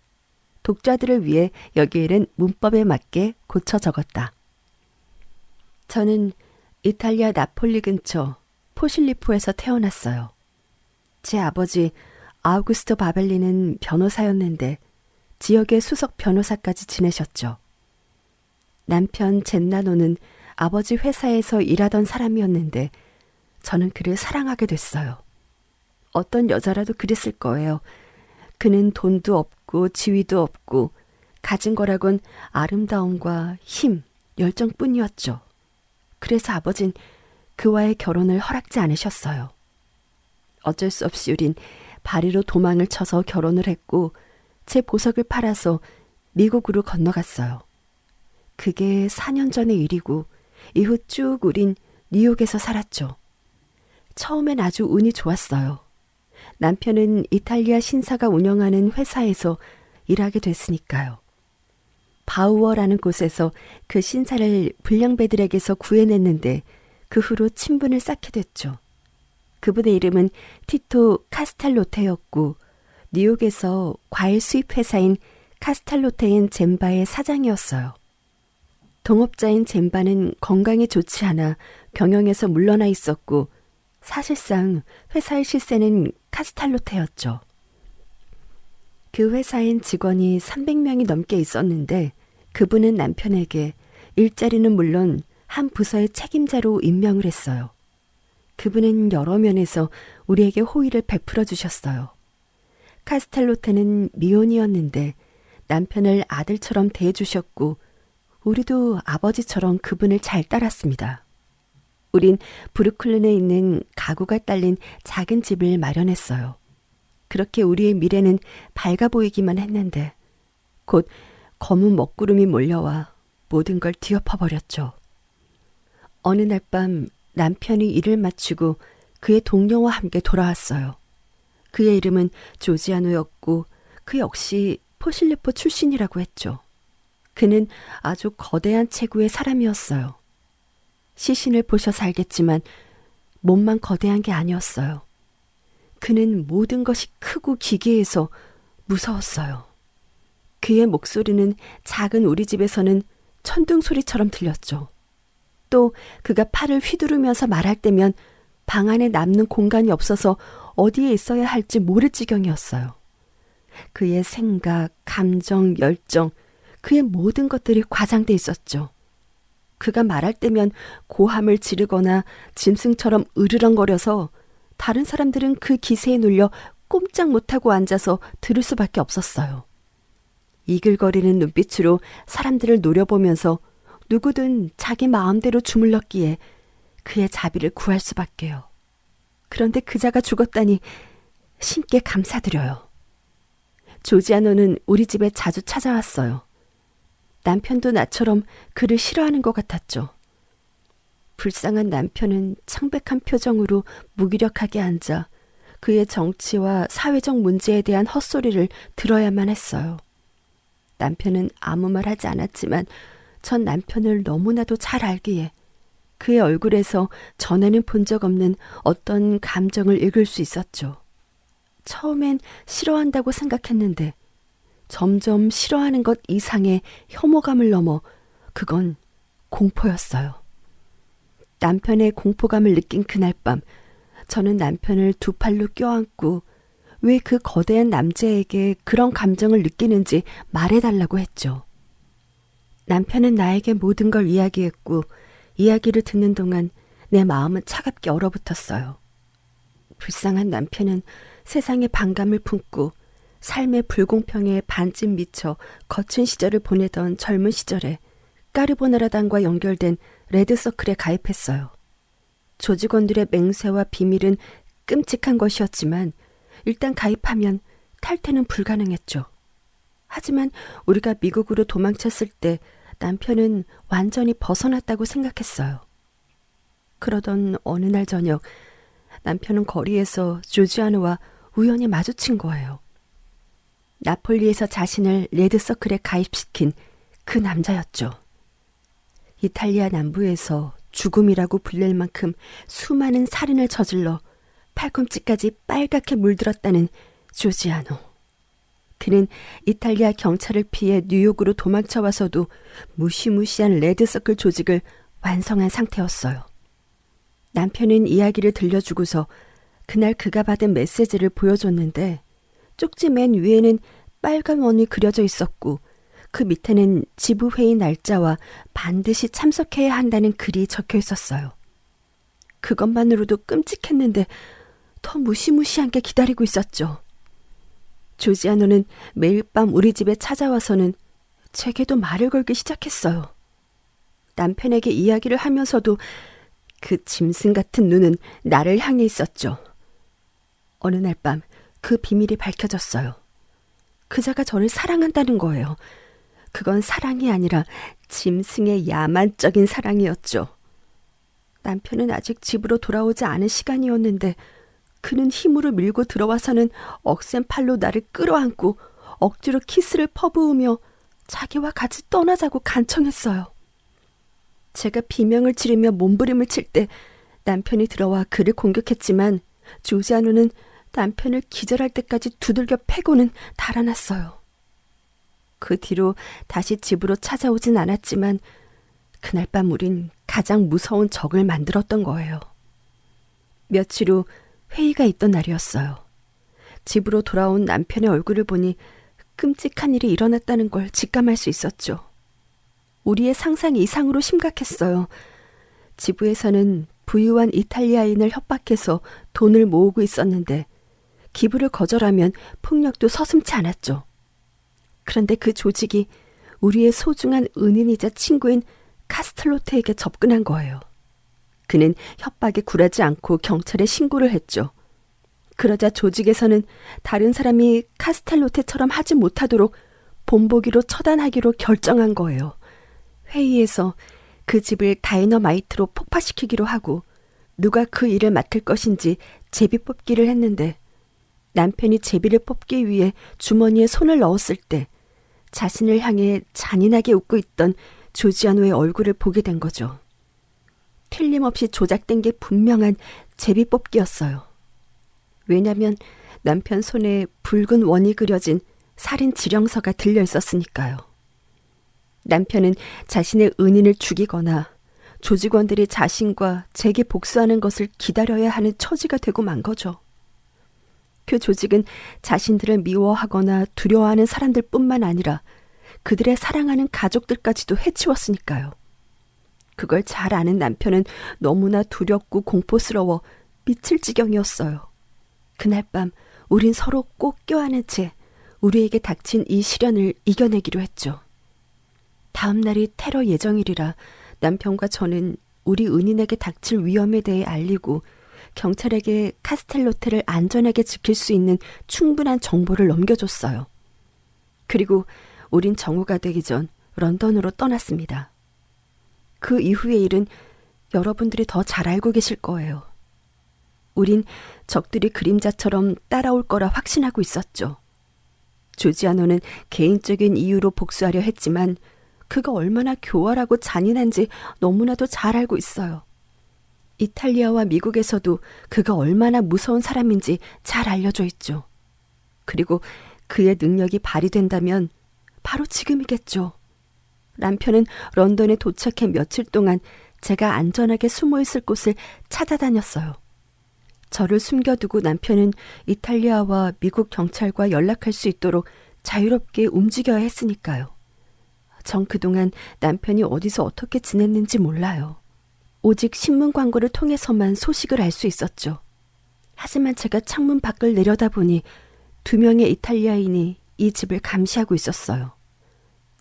독자들을 위해 여기에는 문법에 맞게 고쳐 적었다. 저는 이탈리아 나폴리 근처 포실리포에서 태어났어요. 제 아버지 아우구스토 바벨리는 변호사였는데 지역의 수석 변호사까지 지내셨죠. 남편 젠나노는 아버지 회사에서 일하던 사람이었는데 저는 그를 사랑하게 됐어요. 어떤 여자라도 그랬을 거예요. 그는 돈도 없고 지위도 없고 가진 거라곤 아름다움과 힘, 열정뿐이었죠. 그래서 아버진 그와의 결혼을 허락지 않으셨어요. 어쩔 수 없이 우린 파리로 도망을 쳐서 결혼을 했고 제 보석을 팔아서 미국으로 건너갔어요. 그게 4년 전의 일이고 이후 쭉 우린 뉴욕에서 살았죠. 처음엔 아주 운이 좋았어요. 남편은 이탈리아 신사가 운영하는 회사에서 일하게 됐으니까요. 바우어라는 곳에서 그 신사를 불량배들에게서 구해냈는데 그 후로 친분을 쌓게 됐죠. 그분의 이름은 티토 카스탈로테였고 뉴욕에서 과일 수입 회사인 카스탈로테 앤 젠바의 사장이었어요. 동업자인 젠바는 건강이 좋지 않아 경영에서 물러나 있었고 사실상 회사의 실세는 카스탈로테였죠. 그 회사엔 직원이 300명이 넘게 있었는데 그분은 남편에게 일자리는 물론 한 부서의 책임자로 임명을 했어요. 그분은 여러 면에서 우리에게 호의를 베풀어 주셨어요. 카스텔로테는 미혼이었는데 남편을 아들처럼 대해주셨고 우리도 아버지처럼 그분을 잘 따랐습니다. 우린 브루클린에 있는 가구가 딸린 작은 집을 마련했어요. 그렇게 우리의 미래는 밝아 보이기만 했는데 곧 검은 먹구름이 몰려와 모든 걸 뒤엎어버렸죠. 어느 날 밤 남편이 일을 마치고 그의 동료와 함께 돌아왔어요. 그의 이름은 조지아노였고 그 역시 포실리포 출신이라고 했죠. 그는 아주 거대한 체구의 사람이었어요. 시신을 보셔서 알겠지만 몸만 거대한 게 아니었어요. 그는 모든 것이 크고 기괴해서 무서웠어요. 그의 목소리는 작은 우리 집에서는 천둥 소리처럼 들렸죠. 또 그가 팔을 휘두르면서 말할 때면 방 안에 남는 공간이 없어서 어디에 있어야 할지 모를 지경이었어요. 그의 생각, 감정, 열정, 그의 모든 것들이 과장돼 있었죠. 그가 말할 때면 고함을 지르거나 짐승처럼 으르렁거려서 다른 사람들은 그 기세에 눌려 꼼짝 못하고 앉아서 들을 수밖에 없었어요. 이글거리는 눈빛으로 사람들을 노려보면서 누구든 자기 마음대로 주물렀기에 그의 자비를 구할 수밖에요. 그런데 그자가 죽었다니 신께 감사드려요. 조지아노는 우리 집에 자주 찾아왔어요. 남편도 나처럼 그를 싫어하는 것 같았죠. 불쌍한 남편은 창백한 표정으로 무기력하게 앉아 그의 정치와 사회적 문제에 대한 헛소리를 들어야만 했어요. 남편은 아무 말 하지 않았지만 전 남편을 너무나도 잘 알기에 그의 얼굴에서 전에는 본 적 없는 어떤 감정을 읽을 수 있었죠. 처음엔 싫어한다고 생각했는데 점점 싫어하는 것 이상의 혐오감을 넘어 그건 공포였어요. 남편의 공포감을 느낀 그날 밤 저는 남편을 두 팔로 껴안고 왜 그 거대한 남자에게 그런 감정을 느끼는지 말해달라고 했죠. 남편은 나에게 모든 걸 이야기했고 이야기를 듣는 동안 내 마음은 차갑게 얼어붙었어요. 불쌍한 남편은 세상에 반감을 품고 삶의 불공평에 반쯤 미쳐 거친 시절을 보내던 젊은 시절에 까르보나라당과 연결된 레드서클에 가입했어요. 조직원들의 맹세와 비밀은 끔찍한 것이었지만 일단 가입하면 탈퇴는 불가능했죠. 하지만 우리가 미국으로 도망쳤을 때 남편은 완전히 벗어났다고 생각했어요. 그러던 어느 날 저녁 남편은 거리에서 조지아노와 우연히 마주친 거예요. 나폴리에서 자신을 레드서클에 가입시킨 그 남자였죠. 이탈리아 남부에서 죽음이라고 불릴 만큼 수많은 살인을 저질러 팔꿈치까지 빨갛게 물들었다는 조지아노. 그는 이탈리아 경찰을 피해 뉴욕으로 도망쳐와서도 무시무시한 레드서클 조직을 완성한 상태였어요. 남편은 이야기를 들려주고서 그날 그가 받은 메시지를 보여줬는데 쪽지 맨 위에는 빨간 원이 그려져 있었고 그 밑에는 지부회의 날짜와 반드시 참석해야 한다는 글이 적혀 있었어요. 그것만으로도 끔찍했는데 더 무시무시한 게 기다리고 있었죠. 조지아노는 매일 밤 우리 집에 찾아와서는 제게도 말을 걸기 시작했어요. 남편에게 이야기를 하면서도 그 짐승 같은 눈은 나를 향해 있었죠. 어느 날 밤 그 비밀이 밝혀졌어요. 그자가 저를 사랑한다는 거예요. 그건 사랑이 아니라 짐승의 야만적인 사랑이었죠. 남편은 아직 집으로 돌아오지 않은 시간이었는데 그는 힘으로 밀고 들어와서는 억센 팔로 나를 끌어안고 억지로 키스를 퍼부으며 자기와 같이 떠나자고 간청했어요. 제가 비명을 지르며 몸부림을 칠 때 남편이 들어와 그를 공격했지만 조지아노는 남편을 기절할 때까지 두들겨 패고는 달아났어요. 그 뒤로 다시 집으로 찾아오진 않았지만 그날 밤 우린 가장 무서운 적을 만들었던 거예요. 며칠 후 회의가 있던 날이었어요. 집으로 돌아온 남편의 얼굴을 보니 끔찍한 일이 일어났다는 걸 직감할 수 있었죠. 우리의 상상 이상으로 심각했어요. 지부에서는 부유한 이탈리아인을 협박해서 돈을 모으고 있었는데 기부를 거절하면 폭력도 서슴지 않았죠. 그런데 그 조직이 우리의 소중한 은인이자 친구인 카스텔로테에게 접근한 거예요. 그는 협박에 굴하지 않고 경찰에 신고를 했죠. 그러자 조직에서는 다른 사람이 카스텔로테처럼 하지 못하도록 본보기로 처단하기로 결정한 거예요. 회의에서 그 집을 다이너마이트로 폭파시키기로 하고 누가 그 일을 맡을 것인지 제비 뽑기를 했는데 남편이 제비를 뽑기 위해 주머니에 손을 넣었을 때 자신을 향해 잔인하게 웃고 있던 조지아노의 얼굴을 보게 된 거죠. 틀림없이 조작된 게 분명한 제비 뽑기였어요. 왜냐면 남편 손에 붉은 원이 그려진 살인 지령서가 들려 있었으니까요. 남편은 자신의 은인을 죽이거나 조직원들이 자신과 제게 복수하는 것을 기다려야 하는 처지가 되고 만 거죠. 그 조직은 자신들을 미워하거나 두려워하는 사람들뿐만 아니라 그들의 사랑하는 가족들까지도 해치웠으니까요. 그걸 잘 아는 남편은 너무나 두렵고 공포스러워 미칠 지경이었어요. 그날 밤 우린 서로 꼭 껴안은 채 우리에게 닥친 이 시련을 이겨내기로 했죠. 다음 날이 테러 예정일이라 남편과 저는 우리 은인에게 닥칠 위험에 대해 알리고 경찰에게 카스텔로테를 안전하게 지킬 수 있는 충분한 정보를 넘겨줬어요. 그리고 우린 정오가 되기 전 런던으로 떠났습니다. 그 이후의 일은 여러분들이 더 잘 알고 계실 거예요. 우린 적들이 그림자처럼 따라올 거라 확신하고 있었죠. 조지아노는 개인적인 이유로 복수하려 했지만 그가 얼마나 교활하고 잔인한지 너무나도 잘 알고 있어요. 이탈리아와 미국에서도 그가 얼마나 무서운 사람인지 잘 알려져 있죠. 그리고 그의 능력이 발휘된다면 바로 지금이겠죠. 남편은 런던에 도착해 며칠 동안 제가 안전하게 숨어있을 곳을 찾아다녔어요. 저를 숨겨두고 남편은 이탈리아와 미국 경찰과 연락할 수 있도록 자유롭게 움직여야 했으니까요. 전 그동안 남편이 어디서 어떻게 지냈는지 몰라요. 오직 신문 광고를 통해서만 소식을 알 수 있었죠. 하지만 제가 창문 밖을 내려다보니 2명의 이탈리아인이 이 집을 감시하고 있었어요.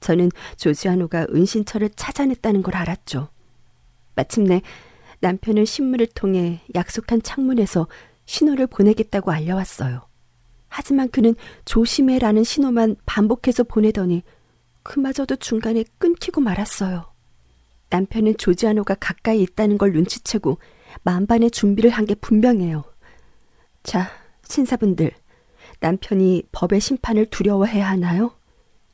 저는 조지아노가 은신처를 찾아냈다는 걸 알았죠. 마침내 남편은 신문을 통해 약속한 창문에서 신호를 보내겠다고 알려왔어요. 하지만 그는 조심해라는 신호만 반복해서 보내더니 그마저도 중간에 끊기고 말았어요. 남편은 조지아노가 가까이 있다는 걸 눈치채고 만반의 준비를 한 게 분명해요. 자, 신사분들, 남편이 법의 심판을 두려워해야 하나요?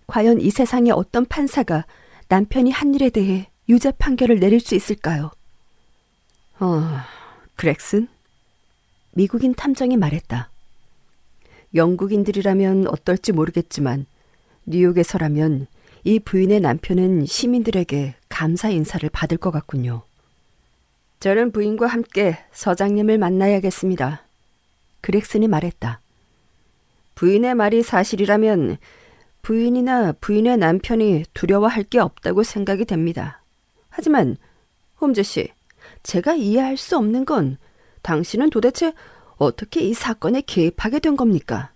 과연 이 세상에 어떤 판사가 남편이 한 일에 대해 유죄 판결을 내릴 수 있을까요? 그렉슨? 미국인 탐정이 말했다. 영국인들이라면 어떨지 모르겠지만 뉴욕에서라면 이 부인의 남편은 시민들에게 감사 인사를 받을 것 같군요. 저는 부인과 함께 서장님을 만나야겠습니다. 그렉슨이 말했다. 부인의 말이 사실이라면 부인이나 부인의 남편이 두려워할 게 없다고 생각이 됩니다. 하지만 홈즈 씨, 제가 이해할 수 없는 건 당신은 도대체 어떻게 이 사건에 개입하게 된 겁니까?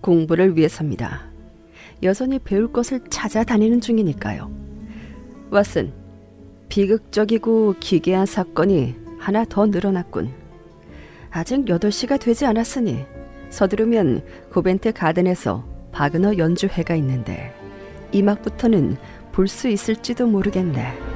공부를 위해서입니다. 여전히 배울 것을 찾아다니는 중이니까요. 왓슨, 비극적이고 기괴한 사건이 하나 더 늘어났군. 아직 8시가 되지 않았으니 서두르면 코벤트 가든에서 바그너 연주회가 있는데 이 막부터는 볼 수 있을지도 모르겠네.